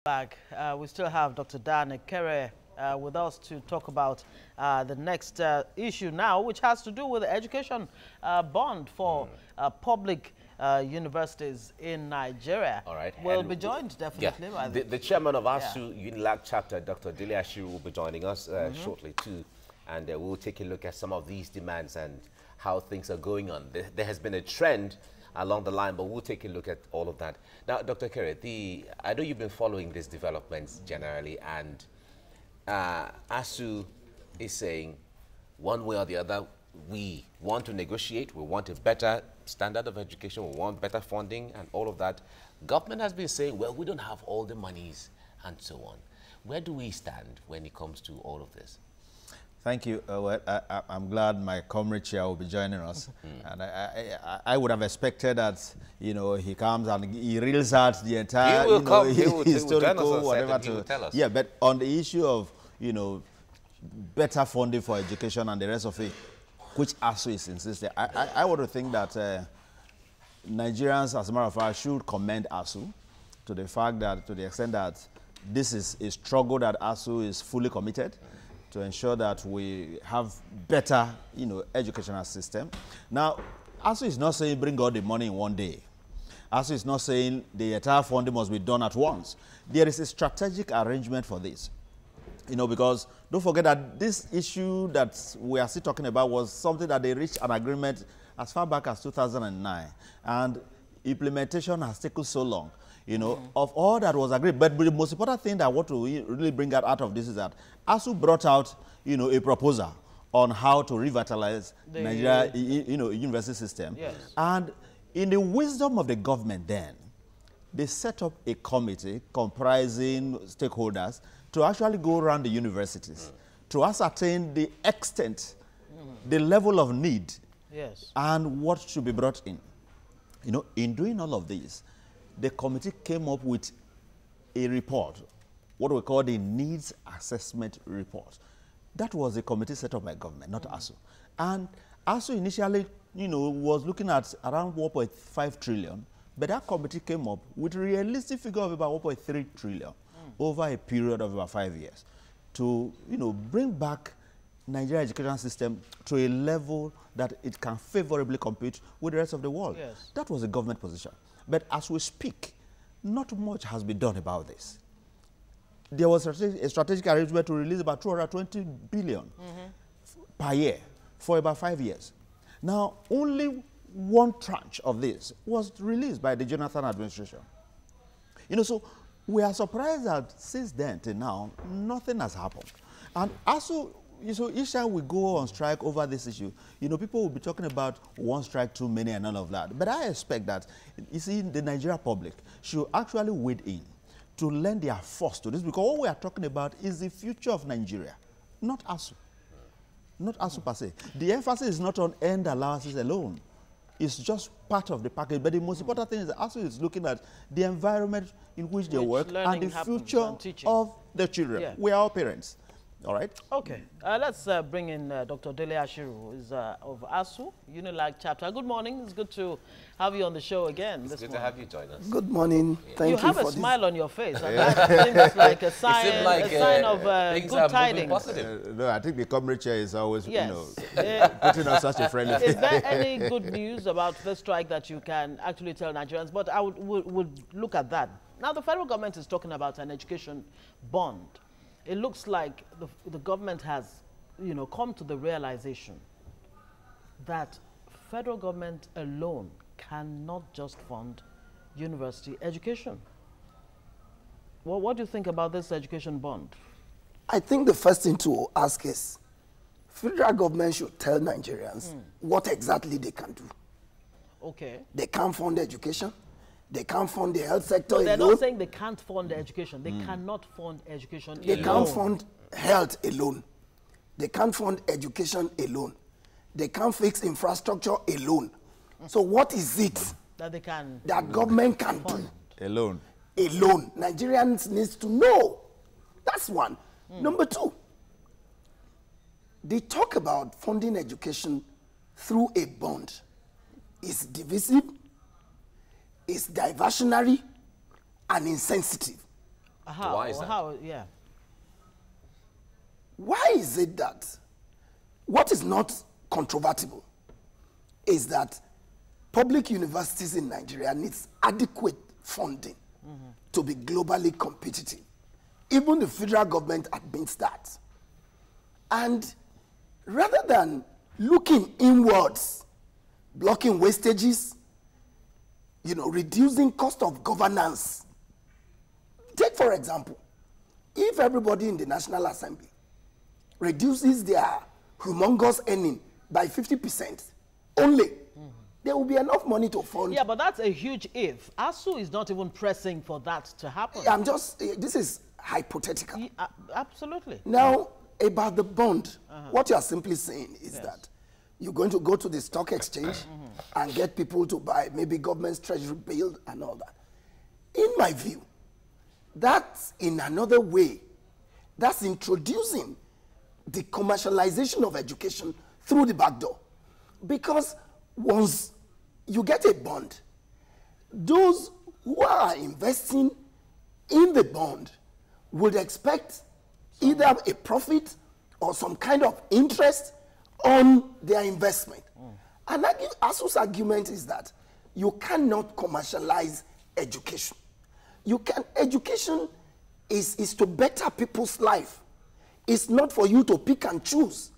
Back. We still have Dr. Dan Ekere with us to talk about the next issue now, which has to do with the education bond for public universities in Nigeria. All right. We'll be joined definitely by the chairman of ASUU Unilag chapter, Dr. Ashiru, will be joining us shortly too, and we'll take a look at some of these demands and how things are going on. There has been a trend along the line, but we'll take a look at all of that. Now, Dr. Ekere, I know you've been following these developments generally, and ASUU is saying one way or the other, we want to negotiate, we want a better standard of education, we want better funding and all of that. Government has been saying, well, we don't have all the monies and so on. Where do we stand when it comes to all of this? Thank you. I'm glad my comrade chair will be joining us. And I would have expected that, you know, he comes and he reels out the entire, historical, whatever to tell us. Yeah, but on the issue of, you know, better funding for education and the rest of it, which ASUU is insisting, I would think that Nigerians, as a matter of fact, should commend ASUU to the fact that, to the extent that this is a struggle that ASUU is fully committed to ensure that we have better, you know, educational system. Now, ASUU is not saying bring all the money in one day. ASUU is not saying the entire funding must be done at once. There is a strategic arrangement for this. You know, because don't forget that this issue that we are still talking about was something that they reached an agreement as far back as 2009. And implementation has taken so long, you know, of all that was agreed. But the most important thing that I want to really bring out of this is that ASUU brought out, you know, a proposal on how to revitalize Nigeria, you know, university system. Yes. And in the wisdom of the government then, they set up a committee comprising stakeholders to actually go around the universities to ascertain the extent, the level of need, and what should be brought in. You know, in doing all of this, the committee came up with a report, what we call the Needs Assessment Report. That was a committee set up by government, not ASUU. And ASUU initially, you know, was looking at around 1.5 trillion, but that committee came up with a realistic figure of about 1.3 trillion over a period of about 5 years to, you know, bring back Nigeria education system to a level that it can favorably compete with the rest of the world. Yes. That was the government position. But as we speak, not much has been done about this. There was a strategic arrangement to release about 220 billion per year for about 5 years. Now, only one tranche of this was released by the Jonathan administration. You know, so we are surprised that since then till now, nothing has happened. And also, so each time we go on strike over this issue, you know, people will be talking about one strike too many and all of that. But I expect that, you see, the Nigeria public should actually wade in to lend their force to this, because what we are talking about is the future of Nigeria, not ASUU. Not ASUU per se. The emphasis is not on end allowances alone. It's just part of the package. But the most important thing is that ASUU is looking at the environment in which they work and the future of the children. Yeah. We are all parents. All right? Okay. Let's bring in Dr. Ashiru, who is of ASUU Unilag chapter. Good morning. It's good to have you on the show again. It's good to have you join us. Good morning. Thank you. You have a smile on your face. And that seems like a sign, of good tidings. No, I think the comrade chair is always, you know, putting on such a friendly face. Is there any good news about the strike that you can actually tell Nigerians? But I would look at that. Now, the federal government is talking about an education bond. It looks like the government has, you know, come to the realization that federal government alone cannot just fund university education. Well, what do you think about this education bond? I think the first thing to ask is, federal government should tell Nigerians what exactly they can do. Okay. They can't fund education. They can't fund the health sector alone. They're not saying they can't fund the education. They cannot fund education alone. They can't fund health alone. They can't fund education alone. They can't fix infrastructure alone. So what is it that government can do? Alone. Alone. Nigerians need to know. That's one. Number two, they talk about funding education through a bond. It's divisive, it's diversionary, and insensitive. How? Why is that? How? Yeah. Why is it that what is not controvertible is that public universities in Nigeria needs adequate funding to be globally competitive. Even the federal government admits that. And rather than looking inwards, blocking wastages, reducing cost of governance. Take, for example, if everybody in the National Assembly reduces their humongous earning by 50% only, there will be enough money to fund. Yeah, but that's a huge if. ASUU is not even pressing for that to happen. This is hypothetical. Yeah, absolutely. Now, about the bond, what you are simply saying is that you're going to go to the stock exchange and get people to buy maybe government's treasury bill and all that. In my view, that's in another way, that's introducing the commercialization of education through the back door. Because once you get a bond, those who are investing in the bond would expect either a profit or some kind of interest on their investment. And ASUU's argument is that you cannot commercialize education. Education is to better people's life. It's not for you to pick and choose.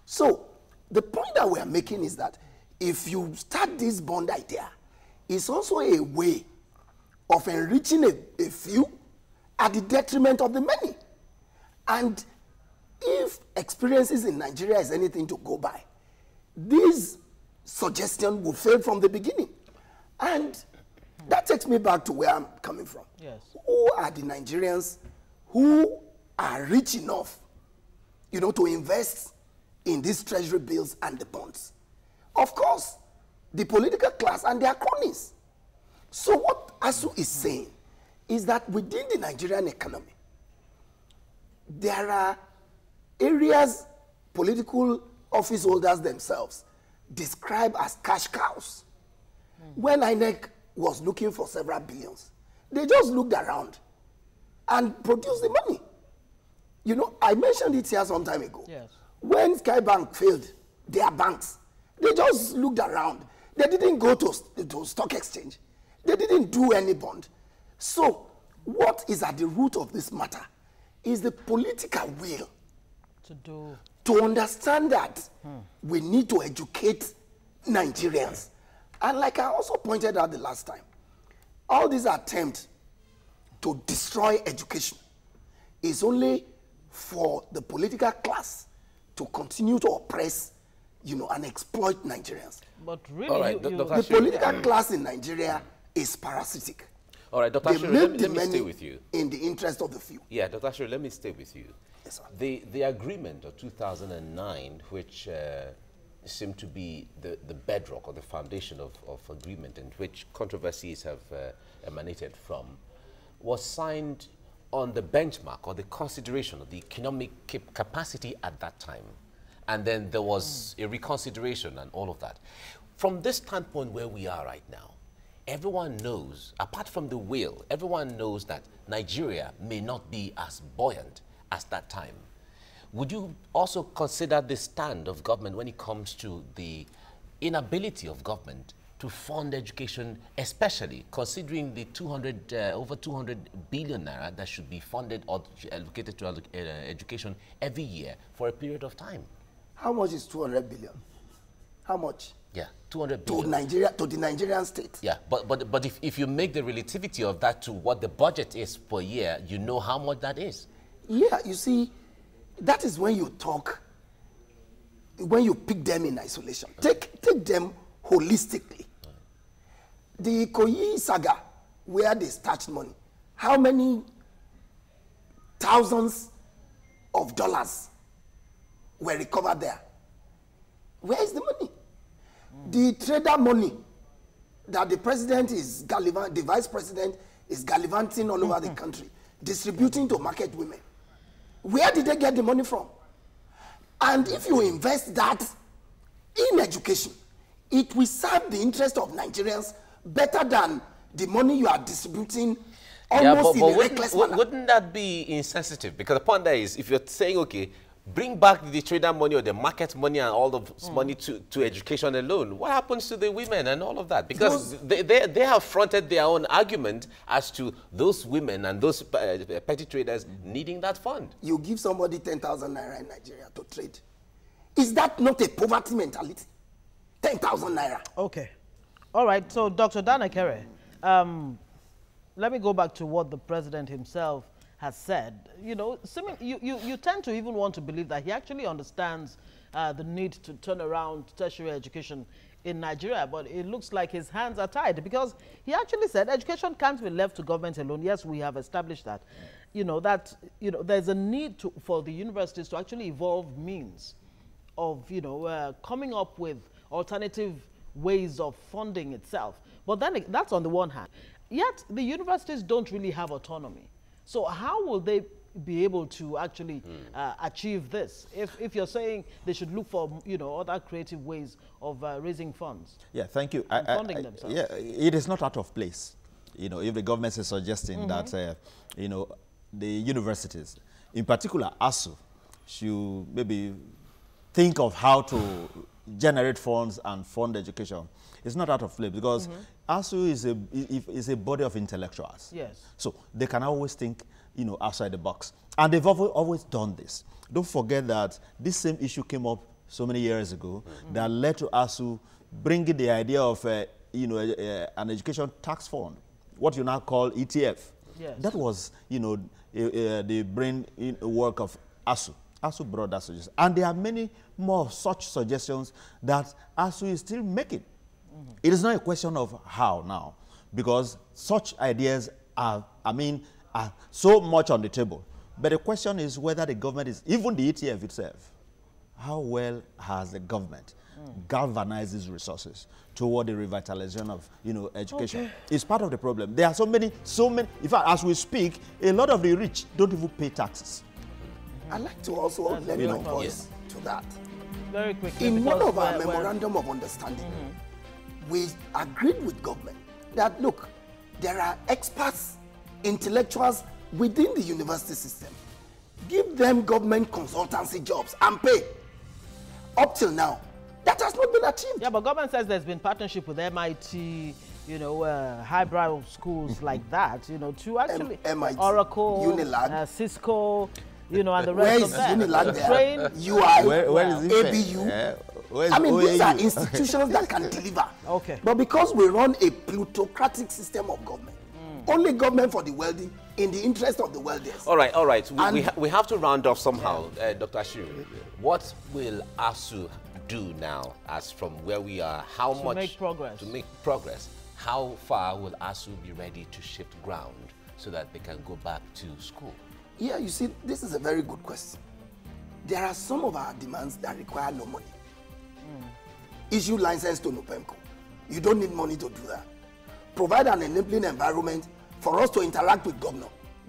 So the point that we are making is that if you start this bond idea, it's also a way of enriching a few at the detriment of the many. And if experiences in Nigeria is anything to go by, this suggestion will fail from the beginning. And that takes me back to where I'm coming from. Yes. Who are the Nigerians who are rich enough, to invest in these treasury bills and the bonds? Of course, the political class and their cronies. So what ASUU is saying is that within the Nigerian economy, there are areas political office holders themselves describe as cash cows. When INEC was looking for several billions, they just looked around and produced the money. I mentioned it here some time ago. Yes. When Skybank failed their banks, they just looked around. They didn't go to stock exchange. They didn't do any bond. So what is at the root of this matter is the political will to understand that we need to educate Nigerians. And like I also pointed out the last time, all these attempts to destroy education is only for the political class to continue to oppress, and exploit Nigerians. But really, all right, the political class in Nigeria is parasitic. All right, Dr. Ashuri, let me stay with you. In the interest of the few. Yeah, Dr. Ashuri, let me stay with you. Yes, sir. The agreement of 2009, which seemed to be the bedrock or the foundation of agreement, and which controversies have emanated from, was signed on the benchmark or the consideration of the economic capacity at that time. And then there was a reconsideration and all of that. From this standpoint where we are right now, everyone knows, apart from the will, everyone knows that Nigeria may not be as buoyant as that time. Would you also consider the stand of government when it comes to the inability of government to fund education, especially considering the over 200 billion naira that should be funded or allocated to education every year for a period of time? How much is 200 billion? How much? Yeah, 200 billion. To the Nigerian state. Yeah, but if you make the relativity of that to what the budget is per year, you know how much that is. Yeah, you see, that is when you talk, when you pick them in isolation. Take them holistically. The Ikoyi saga, where they starched money, how many thousands of dollars were recovered there? Where is the money? The trader money that the president is the vice president is gallivanting all over the country, distributing to market women. Where did they get the money from? And if you invest that in education, it will serve the interest of Nigerians better than the money you are distributing almost in a wouldn't, reckless manner. wouldn't that be insensitive? Because the point there is, if you're saying, okay, bring back the trader money or the market money and all the money to education alone, what happens to the women and all of that? Because they have fronted their own argument as to those women and those petty traders needing that fund. You give somebody 10,000 naira in Nigeria to trade. Is that not a poverty mentality? 10,000 naira. Okay. All right. So, Dr. Danakere, let me go back to what the president himself has said. You know, you tend to even want to believe that he actually understands the need to turn around tertiary education in Nigeria, but it looks like his hands are tied, because he actually said education can't be left to government alone. Yes, we have established that. There's a need for the universities to actually evolve means of, coming up with alternative ways of funding itself. But then that's on the one hand. Yet the universities don't really have autonomy. So how will they be able to actually achieve this if you're saying they should look for other creative ways of raising funds? Yeah, thank you. Funding themselves. Yeah, it is not out of place. If the government is suggesting that the universities, in particular ASUU, should maybe think of how to generate funds and fund education, it's not out of place, because ASUU is a body of intellectuals. Yes. So they can always think, outside the box. And they've always done this. Don't forget that this same issue came up so many years ago that led to ASUU bringing the idea of, an education tax fund, what you now call ETF. Yes. That was, the brain work of ASUU. ASUU brought that suggestion. And there are many more such suggestions that ASUU is still making. It is not a question of how now, because such ideas are so much on the table. But the question is whether the government is, even the ETF itself, how well has the government galvanized these resources toward the revitalization of, education? Okay. It's part of the problem. There are so many, in fact, as we speak, a lot of the rich don't even pay taxes. I'd like to also lend my voice to that. Very quickly. In one of our memorandum of understanding, we agreed with government that, look, there are experts, intellectuals within the university system. Give them government consultancy jobs and pay. Up till now, that has not been achieved. Yeah, but government says there's been partnership with MIT, highbrow schools like that, to actually MIT, Oracle, Unilag, Cisco, and the rest of them. Where is Unilag there? UI, where is it? ABU. These are institutions that can deliver. Okay. But because we run a plutocratic system of government, only government for the wealthy, in the interest of the wealthiest. All right. We have to round off somehow, Dr. ASUU. What will ASUU do now, as from where we are? How much to make progress? How far will ASUU be ready to shift ground so that they can go back to school? Yeah, you see, this is a very good question. There are some of our demands that require no money. Issue license to NUPEMCO. You don't need money to do that. Provide an enabling environment for us to interact with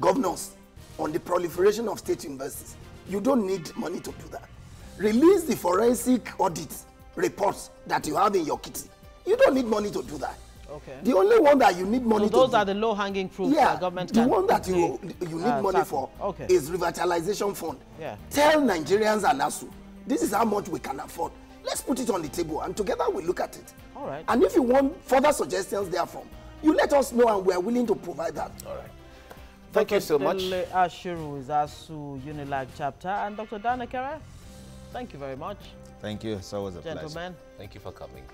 governors on the proliferation of state universities. You don't need money to do that. Release the forensic audit reports that you have in your kitty. You don't need money to do that. Okay. The only one that you need money to those are the low-hanging fruits that government the can one that you need money for is revitalization fund. Yeah. Tell Nigerians and ASUU, this is how much we can afford. Let's put it on the table and together we look at it. All right. And if you want further suggestions therefrom, you let us know and we are willing to provide that. All right. Thank you so much. Dr. ASUU is ASUU Unilag chapter, and Dr. Danakere, thank you very much. Thank you. It's always a pleasure. Gentlemen. Thank you for coming.